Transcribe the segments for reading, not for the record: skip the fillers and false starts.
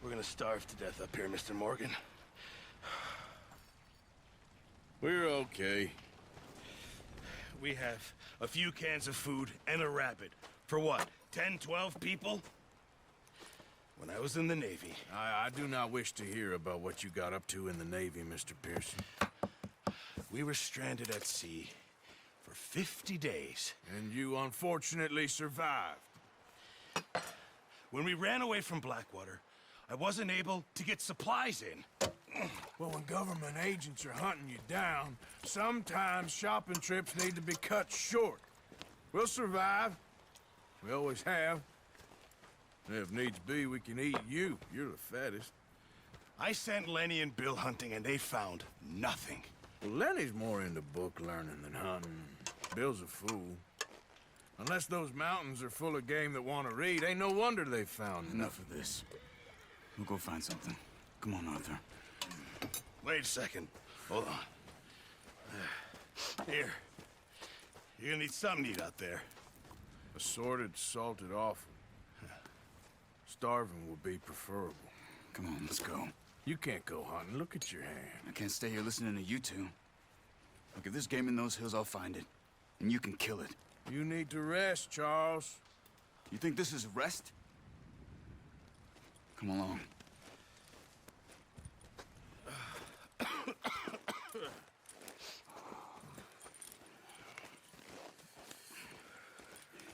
We're gonna starve to death up here, Mr. Morgan. We're okay. We have a few cans of food and a rabbit. For what, 10, 12 people? When I was in the Navy... I do not wish to hear about what you got up to in the Navy, Mr. Pearson. We were stranded at sea for 50 days. And you unfortunately survived. When we ran away from Blackwater, I wasn't able to get supplies in. Well, when government agents are hunting you down, sometimes shopping trips need to be cut short. We'll survive. We always have. And if needs be, we can eat you. You're the fattest. I sent Lenny and Bill hunting, and they found nothing. Well, Lenny's more into book learning than hunting. Bill's a fool. Unless those mountains are full of game that want to read, ain't no wonder they found Enough of this. We'll go find something. Come on, Arthur. Wait a second. Hold on. Here. You're gonna need something to eat out there. Assorted, salted offal. Starving would be preferable. Come on, let's go. You can't go hunting. Look at your hand. I can't stay here listening to you two. Look, if there's game in those hills, I'll find it. And you can kill it. You need to rest, Charles. You think this is rest? Come along.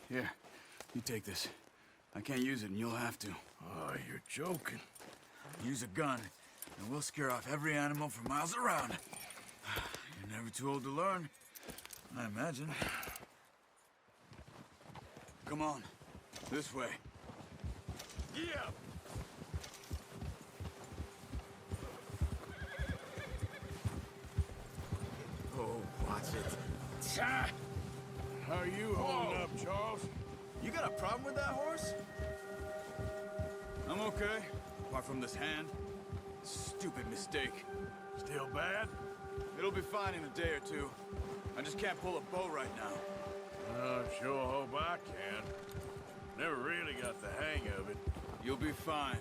Here, you take this. I can't use it, and you'll have to. Oh, you're joking. Use a gun, and we'll scare off every animal for miles around. You're never too old to learn, I imagine. Come on, this way. Yeah! Oh, watch it. How are you holding up, Charles? You got a problem with that horse? I'm okay, apart from this hand. Stupid mistake. Still bad? It'll be fine in a day or two. I just can't pull a bow right now. I sure hope I can. Never really got the hang of it. You'll be fine.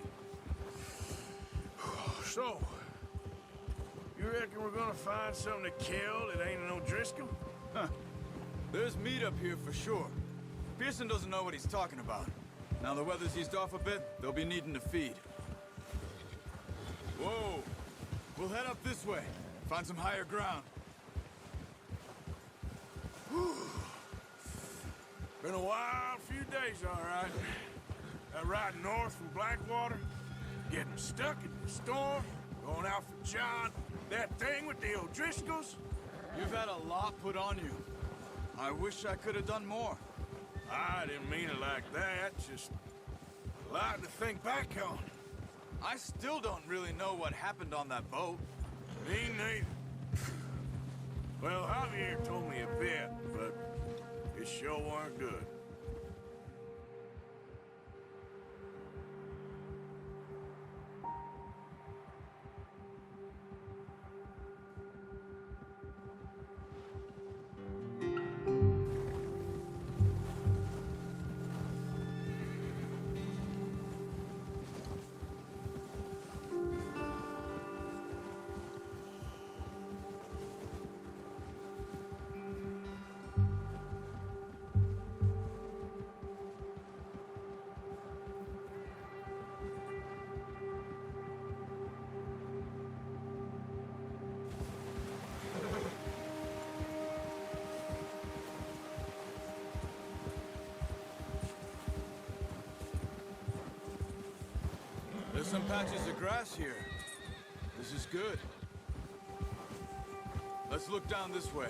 So, you reckon we're gonna find something to kill that ain't no Driscoll? Huh. There's meat up here for sure. Pearson doesn't know what he's talking about. Now the weather's eased off a bit, they'll be needing to feed. Whoa! We'll head up this way. Find some higher ground. Whew. Been a wild few days, all right. That ride north from Blackwater, getting stuck in the storm, going out for John, that thing with the O'Driscolls. You've had a lot put on you. I wish I could have done more. I didn't mean it like that, just a lot to think back on. I still don't really know what happened on that boat. Me neither. Well, Javier told me a bit, but it sure weren't good. There's some patches of grass here. This is good. Let's look down this way.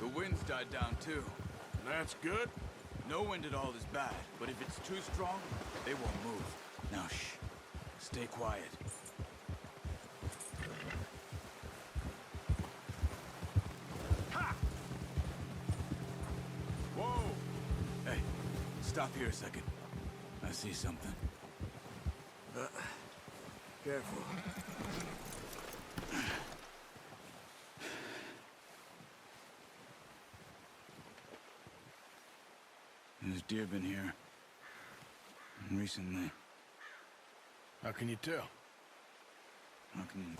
The wind's died down too. That's good. No wind at all is bad, but if it's too strong, they won't move. Now shh. Stay quiet. Whoa! Hey, stop here a second. I see something. Careful. There's deer been here. Recently. How can you tell? How can you...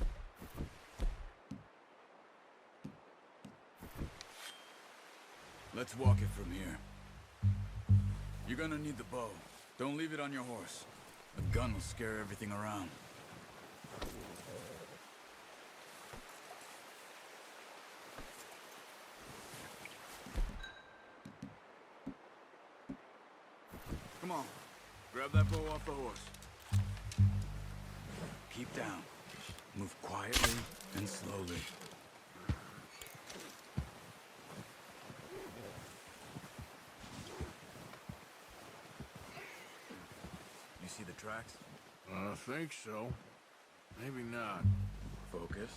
Let's walk it from here. You're gonna need the bow. Don't leave it on your horse. A gun will scare everything around. Come on. Grab that bow off the horse. Keep down. Move quietly and slowly. You see the tracks? I think so. Maybe not. Focus.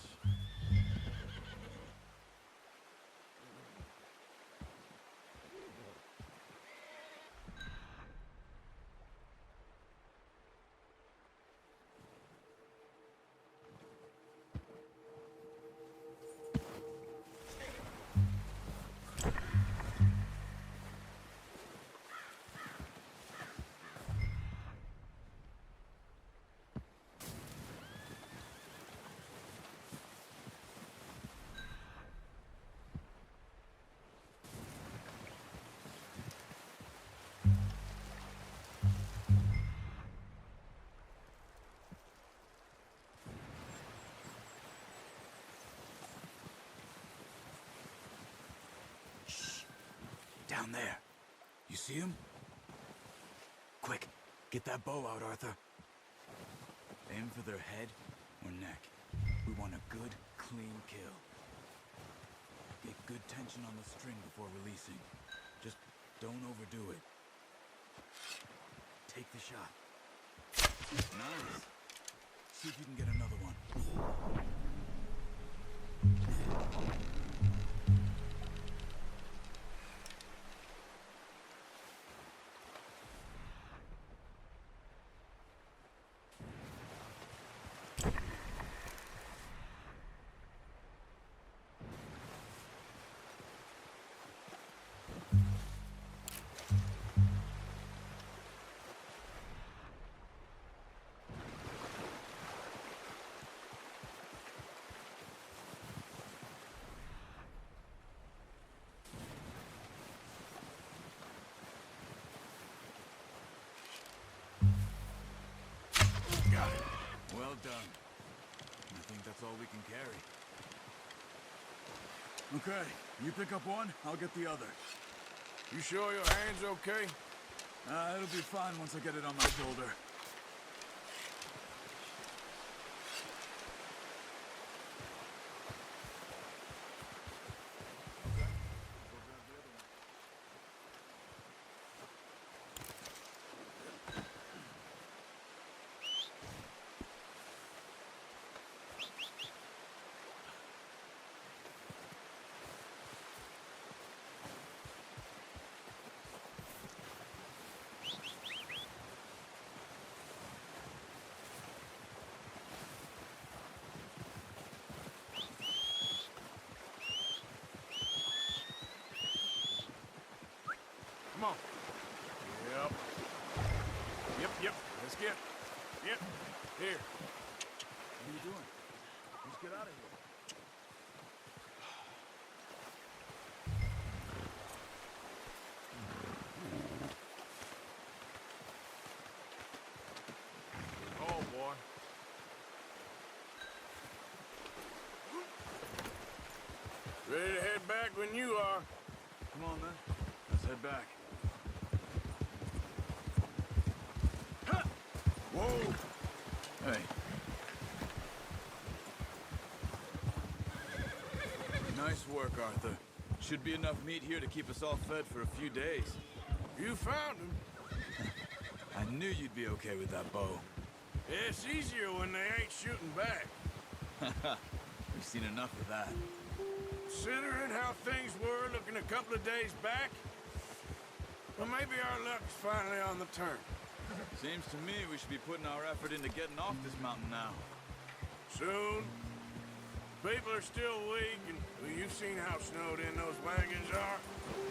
Down there. You see him? Quick, get that bow out, Arthur. Aim for their head or neck. We want a good, clean kill. Get good tension on the string before releasing. Just don't overdo it. Take the shot. Nice. See if you can get another one. Well done. I think that's all we can carry. Okay, you pick up one, I'll get the other. You sure your hand's okay? It'll be fine once I get it on my shoulder. Come on. Yep. Yep. Let's get. Yep. Here. What are you doing? Let's get out of here. Oh, boy. Ready to head back when you are. Come on, then. Let's head back. Whoa! Hey. Nice work, Arthur. Should be enough meat here to keep us all fed for a few days. You found him. I knew you'd be okay with that bow. It's easier when they ain't shooting back. We've seen enough of that. Considering how things were looking a couple of days back, well, maybe our luck's finally on the turn. Seems to me we should be putting our effort into getting off this mountain now. Soon. People are still weak, and well, you've seen how snowed in those wagons are.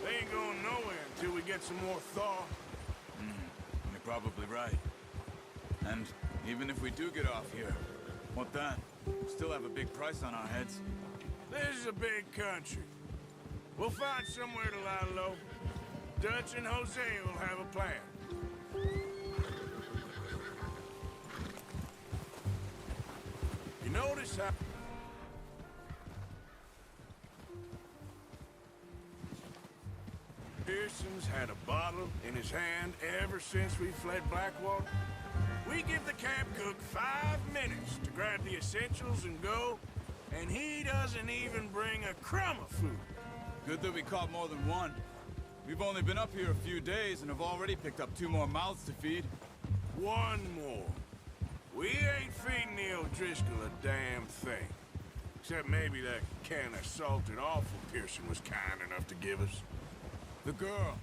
They ain't going nowhere until we get get some more thaw. You're probably right. And even if we do get off here, what then? We still have a big price on our heads. This is a big country. We'll find somewhere to lie low. Dutch and Jose will have a plan. You notice how... Pearson's had a bottle in his hand ever since we fled Blackwater. We give the camp cook 5 minutes to grab the essentials and go, and he doesn't even bring a crumb of food. Good that we caught more than one. We've only been up here a few days and have already picked up 2 more mouths to feed. 1 more. We ain't feeding the O'Driscoll a damn thing. Except maybe that can of salted offal Pearson was kind enough to give us. The girl,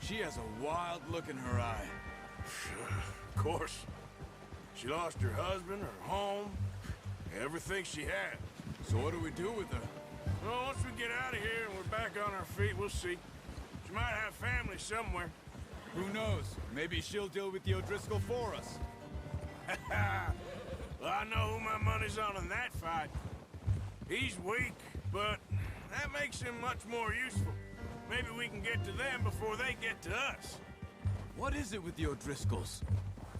she has a wild look in her eye. Of course. She lost her husband, her home, everything she had. So what do we do with her? Well, once we get out of here and we're back on our feet, we'll see. She might have family somewhere. Who knows? Maybe she'll deal with the O'Driscoll for us. Well, I know who my money's on in that fight. He's weak, but that makes him much more useful. Maybe we can get to them before they get to us. What is it with the O'Driscolls?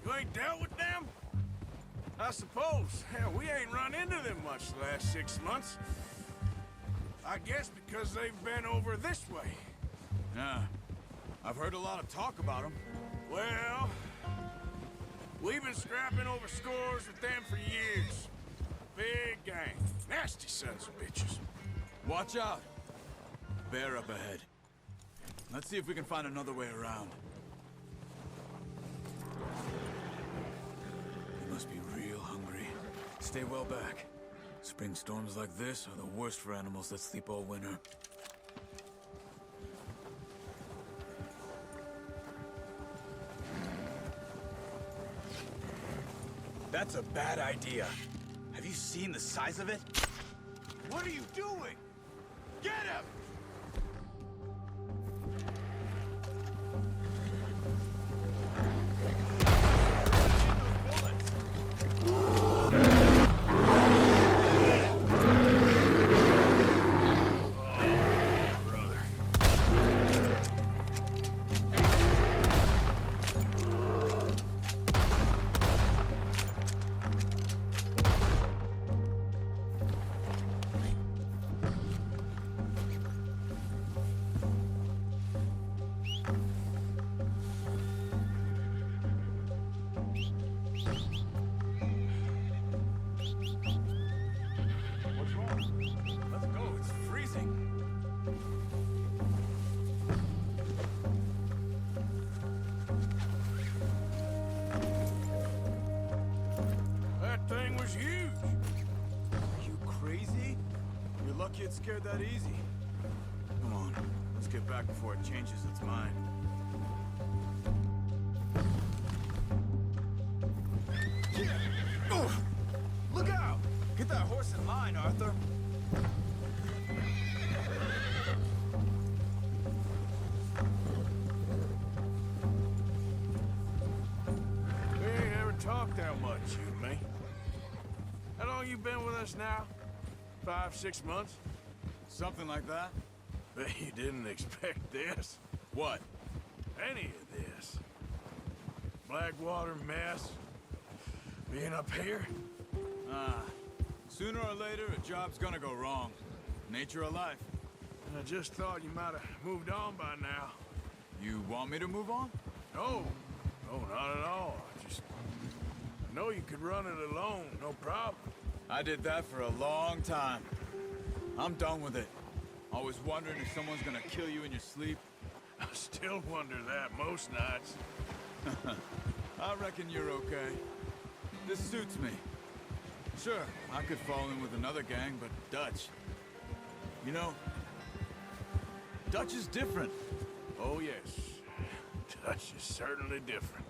You ain't dealt with them? I suppose. Hell, we ain't run into them much the last 6 months. I guess because they've been over this way. Yeah. I've heard a lot of talk about them. Well, we've been scrapping over scores with them for years. Big gang. Nasty sons of bitches. Watch out. Bear up ahead. Let's see if we can find another way around. They must be real hungry. Stay well back. Spring storms like this are the worst for animals that sleep all winter. That's a bad idea. Have you seen the size of it? What are you doing? Get him! It scared that easy. Come on, let's get back before it changes its mind. Oh, look out! Get that horse in line, Arthur. We ain't ever talked that much, you and me. How long you been with us now? 5, 6 months? Something like that. Bet you didn't expect this. What? Any of this. Blackwater mess. Being up here. Sooner or later, a job's gonna go wrong. Nature of life. I just thought you might have moved on by now. You want me to move on? No. No, not at all. I know you could run it alone, no problem. I did that for a long time. I'm done with it. Always wondering if someone's gonna kill you in your sleep. I still wonder that most nights. I reckon you're okay. This suits me. Sure, I could fall in with another gang, but Dutch... You know, Dutch is different. Oh, yes. Dutch is certainly different.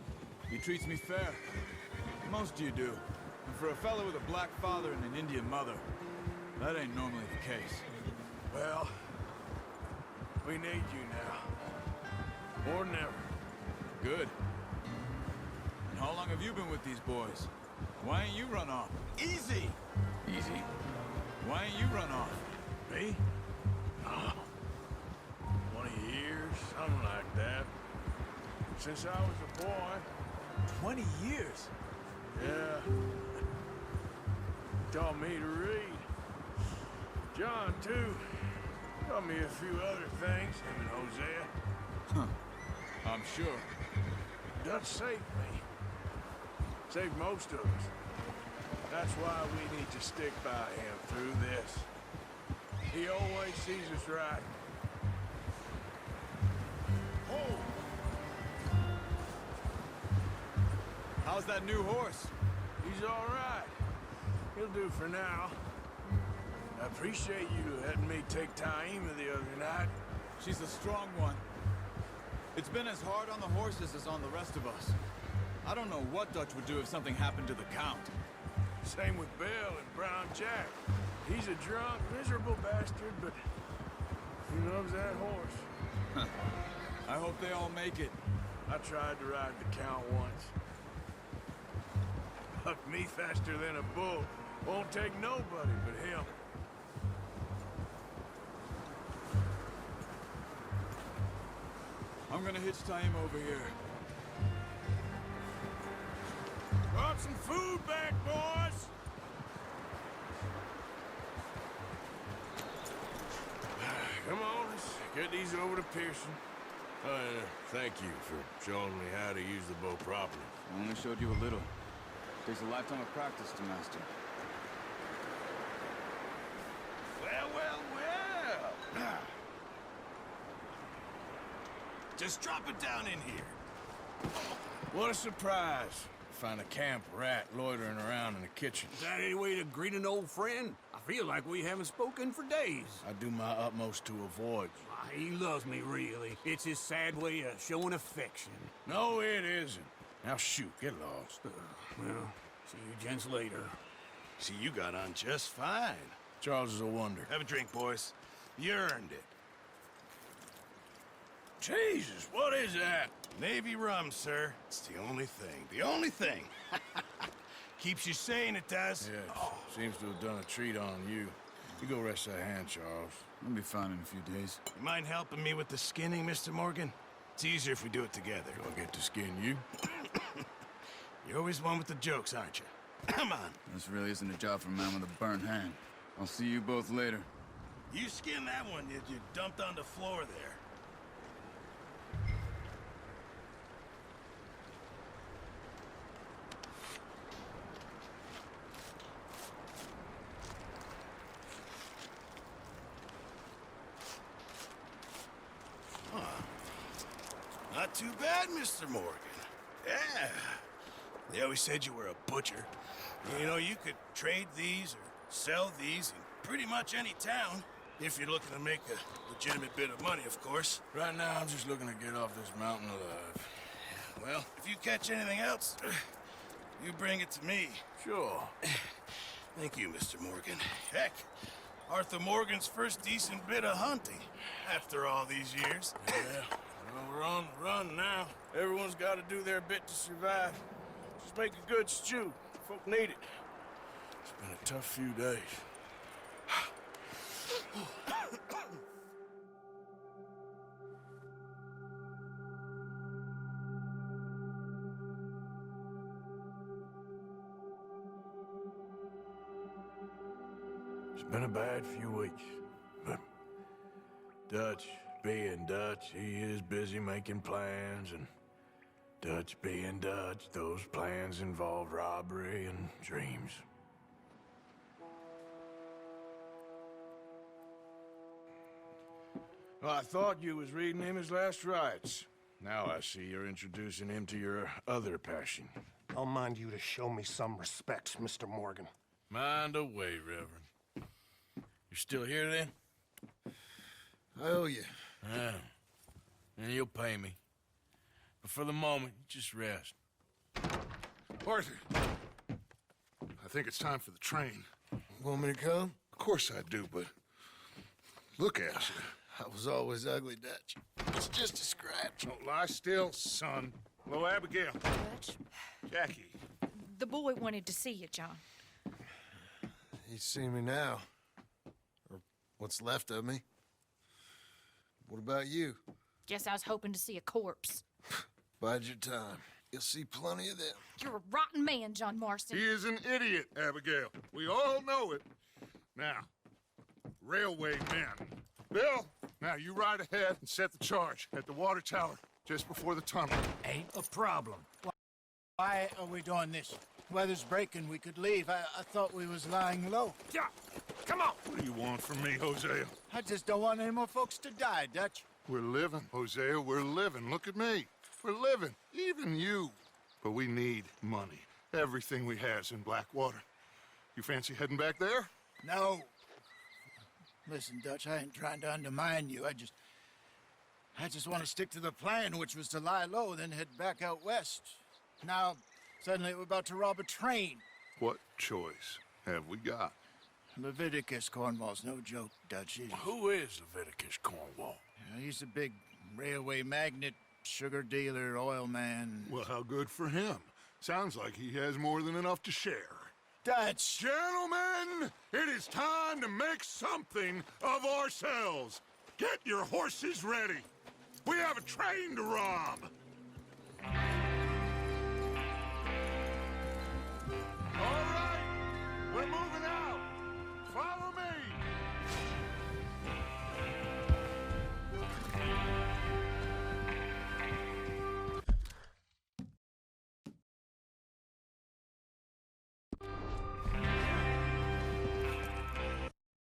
He treats me fair. Most of you do. And for a fellow with a black father and an Indian mother, that ain't normally the case. Well, we need you now. or never. Good. And how long have you been with these boys? Why ain't you run off? Easy! Easy. Why ain't you run off? Me? Oh, 20 years, something like that. Since I was a boy. 20 years? Yeah. Taught me to read. John, too. Taught me a few other things, him and Hosea. I'm sure. Dutch saved me. Saved most of us. That's why we need to stick by him through this. He always sees us right. Oh! How's that new horse? He's all right. He'll do for now. I appreciate you letting me take Taima the other night. She's a strong one. It's been as hard on the horses as on the rest of us. I don't know what Dutch would do if something happened to the Count. Same with Bill and Brown Jack. He's a drunk, miserable bastard, but he loves that horse. I hope they all make it. I tried to ride the Count once. Bucked me faster than a bull. Won't take nobody but him. I'm gonna hitch Taima over here. Brought some food back, boys! Come on, let's get these over to Pearson. And thank you for showing me how to use the bow properly. I only showed you a little. Takes a lifetime of practice to master. Well, well, well! Just drop it down in here. What a surprise. Find a camp rat loitering around in the kitchen. Is that any way to greet an old friend? I feel like we haven't spoken for days. I do my utmost to avoid you. Why, he loves me, really. It's his sad way of showing affection. No, it isn't. Now shoot, get lost. Well, see you gents later. See, you got on just fine. Charles is a wonder. Have a drink, boys. You earned it. Jesus, what is that? Navy rum, sir. It's the only thing. The only thing. Keeps you sane, it does. Yeah, seems to have done a treat on you. You go rest that hand, Charles. I'll be fine in a few days. You mind helping me with the skinning, Mr. Morgan? It's easier if we do it together. Do I get to skin you? You're always one with the jokes, aren't you? Come on. This really isn't a job for a man with a burnt hand. I'll see you both later. You skin that one you dumped on the floor there. Not too bad, Mr. Morgan. Yeah. They always said you were a butcher. You know, you could trade these or sell these in pretty much any town. If you're looking to make a legitimate bit of money, of course. Right now, I'm just looking to get off this mountain alive. Well, if you catch anything else, you bring it to me. Sure. Thank you, Mr. Morgan. Heck, Arthur Morgan's first decent bit of hunting after all these years. Yeah. Well, we're on the run now. Everyone's got to do their bit to survive. Just make a good stew. Folk need it. It's been a tough few days. It's been a bad few weeks, but Dutch being Dutch, he is busy making plans, and Dutch being Dutch, those plans involve robbery and dreams. Well, I thought you was reading him his last rites. Now I see you're introducing him to your other passion. I'll mind you to show me some respect, Mr. Morgan. Mind away, Reverend. You still here, then? I owe you. Yeah. And you'll pay me. But for the moment, just rest. Arthur, I think it's time for the train. Want me to come? Of course I do, but look, Asher. I was always ugly, Dutch. It's just a scratch. Don't lie still, son. Hello, Abigail. Dutch, Jackie. the boy wanted to see you, John. He's seen me now. Or what's left of me. What about you? Guess I was hoping to see a corpse. Bide your time. You'll see plenty of them. You're a rotten man, John Marston. He is an idiot, Abigail. We all know it. Now, railway men. Bill, now you ride ahead and set the charge at the water tower just before the tunnel. Ain't a problem. Why are we doing this? Weather's breaking. We could leave. I thought we was lying low. Yeah, come on. What do you want from me, Hosea? I just don't want any more folks to die, Dutch. We're living, Hosea. We're living. Look at me. We're living. Even you. But we need money. Everything we has in Blackwater. You fancy heading back there? No. Listen, Dutch, I ain't trying to undermine you. I just want to stick to the plan, which was to lie low, then head back out west. Now, suddenly we're about to rob a train. What choice have we got? Leviticus Cornwall's no joke, Dutch. Who is Leviticus Cornwall? He's a big railway magnate, sugar dealer, oil man. Well, how good for him. Sounds like he has more than enough to share. Dutch! Gentlemen, it is time to make something of ourselves. Get your horses ready. We have a train to rob.